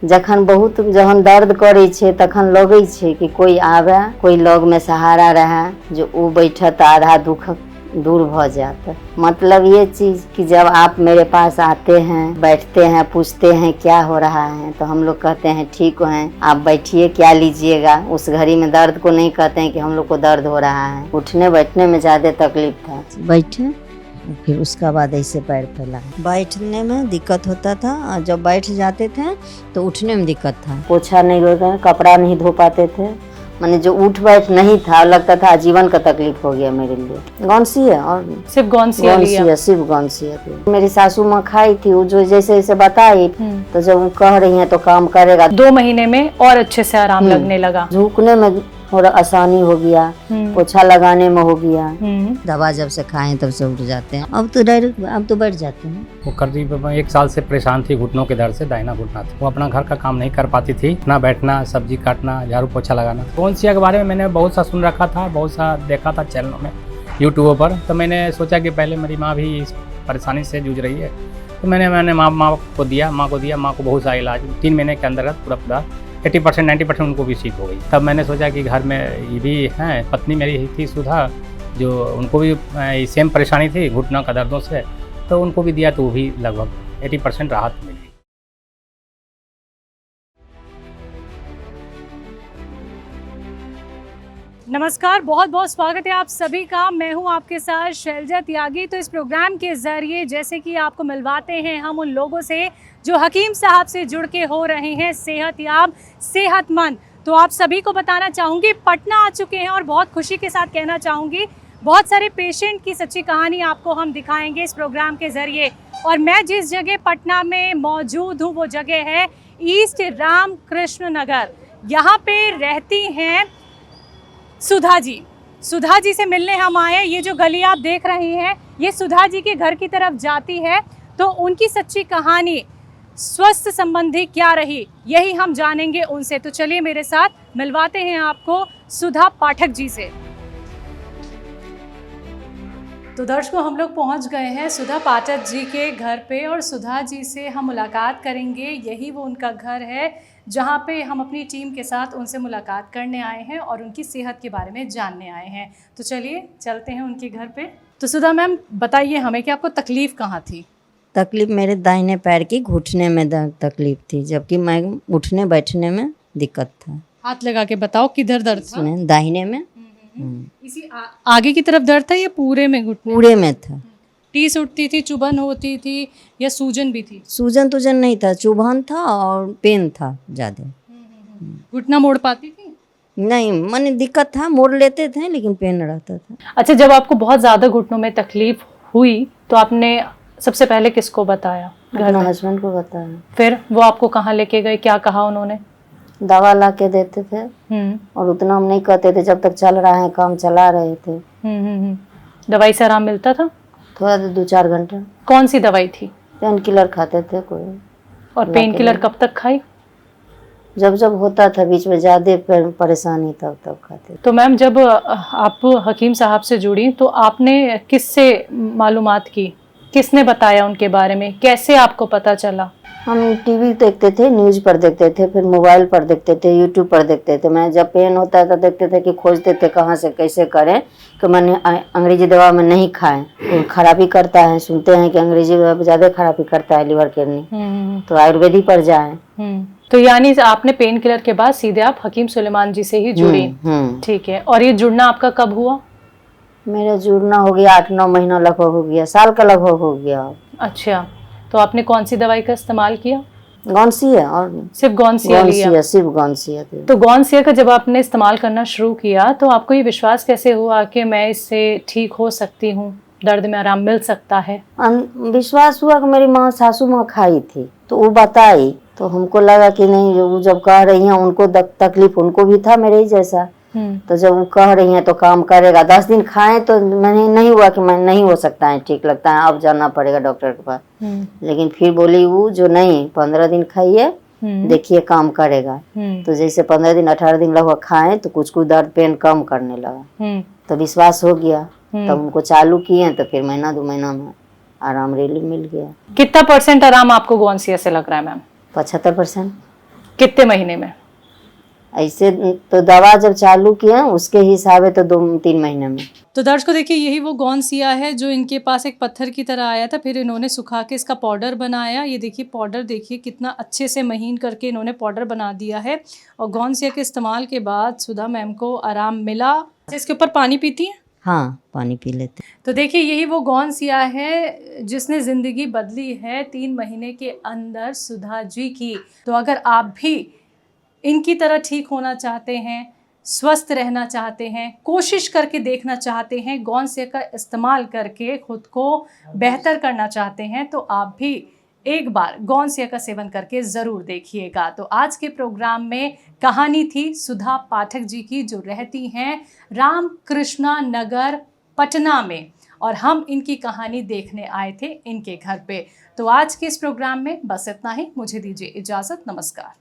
जखन बहुत जहन दर्द करे छे तखन लगे छे कि कोई आवे, कोई लग में सहारा रहे जो वो बैठत आधा दुख दूर भ जाता। मतलब ये चीज कि जब आप मेरे पास आते हैं, बैठते हैं, पूछते हैं क्या हो रहा है, तो हम लोग कहते हैं ठीक हैं, आप बैठिए, क्या लीजिएगा। उस घड़ी में दर्द को नहीं कहते हैं कि हम लोग को दर्द हो रहा है। उठने बैठने में ज्यादा तकलीफ था। बैठे फिर उसका बाद ऐसे पैर फैला। बैठने में दिक्कत होता था और जब बैठ जाते थे तो उठने में दिक्कत था। पोछा नहीं होता, कपड़ा नहीं धो पाते थे, मैंने जो उठ बैठ नहीं था, लगता था आजीवन का तकलीफ हो गया मेरे लिए। गौनसी है और सिर्फ गौनसी है, सिर्फ गौनसी है। मेरी सासू माँ खाई थी, वो जो जैसे जैसे बताई, तो जब वो कह रही है तो काम करेगा। 2 महीने में और अच्छे से आराम लगने लगा, झुकने में थोड़ा आसानी हो गया, पोछा लगाने में हो गया। दवा जब से खाएं तब से उठ जाते हैं। अब तो डायरेक्ट अब तो बैठ जाते हैं। वो करीब 1 साल से परेशान थी, घुटनों के दर्द से, दाहिना घुटना था। वो अपना घर का काम नहीं कर पाती थी, अपना बैठना, सब्जी काटना, झाड़ू पोछा लगाना। गौनसिया के बारे में मैंने बहुत सा सुन रखा था, बहुत सा देखा था चैनलों में, यूट्यूब पर। तो मैंने सोचा कि पहले मेरी माँ भी इस परेशानी से जूझ रही है, तो मैंने माँ को दिया। माँ को बहुत सा इलाज 3 महीने के अंदर पूरा 80% 90% उनको भी ठीक हो गई। तब मैंने सोचा कि घर में ये भी हैं, पत्नी मेरी ही थी सुधा, जो उनको भी सेम परेशानी थी घुटनों का दर्दों से, तो उनको भी दिया तो वो भी लगभग 80% राहत मिली। नमस्कार, बहुत बहुत स्वागत है आप सभी का। मैं हूं आपके साथ शैलजा त्यागी। तो इस प्रोग्राम के ज़रिए जैसे कि आपको मिलवाते हैं हम उन लोगों से जो हकीम साहब से जुड़ के हो रहे हैं सेहतयाब, सेहतमंद। तो आप सभी को बताना चाहूँगी पटना आ चुके हैं और बहुत खुशी के साथ कहना चाहूँगी बहुत सारे पेशेंट की सच्ची कहानी आपको हम दिखाएंगे इस प्रोग्राम के ज़रिए। और मैं जिस जगह पटना में मौजूद हूँ वो जगह है ईस्ट रामकृष्ण नगर। यहाँ पे रहती हैं सुधा जी से मिलने हम आए। ये जो गली आप देख रहे हैं ये सुधा जी के घर की तरफ जाती है, तो उनकी सच्ची कहानी स्वास्थ्य संबंधी क्या रही यही हम जानेंगे उनसे। तो चलिए मेरे साथ मिलवाते हैं आपको सुधा पाठक जी से। तो दर्शकों, हम लोग पहुंच गए हैं सुधा पाठक जी के घर पे और सुधा जी से हम मुलाकात करेंगे। यही वो उनका घर है जहां पे हम अपनी टीम के साथ उनसे मुलाकात करने आए हैं और उनकी सेहत के बारे में जानने आए हैं। तो चलिए चलते हैं उनके घर पे। तो सुधा मैम बताइए हमें कि आपको तकलीफ़ कहाँ थी? तकलीफ मेरे दाहिने पैर की घुटने में तकलीफ थी, जबकि मैं उठने बैठने में दिक्कत था। हाथ लगा के बताओ किधर दर्द था? दाहिने में। इसी आगे की तरफ दर्द था या पूरे में? घुटने पूरे में था। टीस उठती थी, चुभन होती थी या सूजन भी थी? सूजन तुजन नहीं था, चुभन था और पेन था ज़्यादा। घुटना मोड़ पाती थी? नहीं, मैंने दिक्कत था, मोड़ लेते थे लेकिन पेन रहता था। अच्छा, जब आपको बहुत ज़्यादा घुटनों में तकलीफ हुई तो आपने सबसे पहले किसको बताया? घर में हस्बैंड को बताया। फिर वो आपको कहाँ लेके गए, क्या कहा उन्होंने? दवा ला के देते थे और उतना हम नहीं कहते थे, जब तक चल रहा है काम चला रहे थे। दवाई से आराम मिलता था? थोड़ा 2-4 घंटे। कौन सी दवाई थी? पेन किलर खाते थे कोई। और पेन किलर कब तक खाई? जब जब होता था बीच में ज़्यादा परेशानी तब खाते। तो मैम जब आप हकीम साहब से जुड़ी तो आपने किससे मालूमात की, किसने बताया उनके बारे में, कैसे आपको पता चला? हम टीवी देखते थे, न्यूज़ पर देखते थे, फिर मोबाइल पर देखते थे, यूट्यूब पर देखते थे। मैं जब पेन होता था देखते थे कि खोजते थे कहाँ से कैसे करें, कि मैंने अंग्रेजी दवा में नहीं खाएं, खराबी करता है। सुनते हैं कि अंग्रेजी दवा ज़्यादा खराबी करता है लिवर किडनी, तो आयुर्वेदिक पर जाएं। तो यानी आपने पेन किलर के बाद सीधे आप हकीम सुलेमान जी से ही जुड़ी? ठीक है। और ये जुड़ना आपका कब हुआ? मेरा जुड़ना हो गया 8-9 महीना लगभग हो गया, साल का लगभग हो गया। अच्छा, तो आपने कौन सी दवाई का इस्तेमाल किया? गौनसिया और सिर्फ गौनसिया लिया? सिर्फ गौनसिया। तो गौनसिया का जब आपने इस्तेमाल करना शुरू किया तो आपको ये विश्वास कैसे हुआ कि मैं इससे ठीक हो सकती हूँ, दर्द में आराम मिल सकता है? विश्वास हुआ कि मेरी माँ सासू माँ खाई थी तो वो बताई, तो हमको लगा कि नहीं, वो जब कह रही हैं उनको तकलीफ उनको भी था मेरे ही जैसा, तो जब वो कह रही हैं तो काम करेगा। 10 दिन खाएं तो मैंने नहीं हुआ कि मैं नहीं हो सकता है, ठीक लगता है, अब जाना पड़ेगा डॉक्टर के पास। लेकिन फिर बोली वो जो नहीं, 15 दिन खाइए, देखिए काम करेगा। तो जैसे 15 दिन 18 दिन लगभग खाएं तो कुछ दर्द पेन कम करने लगा, तो विश्वास हो गया। तब उनको चालू किए तो फिर 1-2 महीना में आराम रिलीफ मिल गया। कितना % आराम आपको गौनसिया से लग रहा है मैम? 75%। कितने महीने में? ऐसे तो दवा जब चालू किया उसके हिसाब है तो 2-3 महीने में। तो दर्शकों देखिए, यही वो गौनसिया है जो इनके पास एक पत्थर की तरह आया था, फिर इन्होंने सुखा के इसका पाउडर बनाया। ये देखिए पाउडर, देखिए कितना अच्छे से महीन करके इन्होंने पाउडर बना दिया है। और गौनसिया के इस्तेमाल के बाद सुधा मैम को आराम मिला। इसके ऊपर पानी पीती हैं? हाँ, पानी पी लेते। तो देखिए यही वो गौनसिया है जिसने ज़िंदगी बदली है 3 महीने के अंदर सुधा जी की। तो अगर आप भी इनकी तरह ठीक होना चाहते हैं, स्वस्थ रहना चाहते हैं, कोशिश करके देखना चाहते हैं, गौनसिया का इस्तेमाल करके खुद को बेहतर करना चाहते हैं, तो आप भी एक बार गौनसिया का सेवन करके ज़रूर देखिएगा। तो आज के प्रोग्राम में कहानी थी सुधा पाठक जी की, जो रहती हैं रामकृष्णा नगर पटना में, और हम इनकी कहानी देखने आए थे इनके घर पे। तो आज के इस प्रोग्राम में बस इतना ही। मुझे दीजिए इजाज़त। नमस्कार।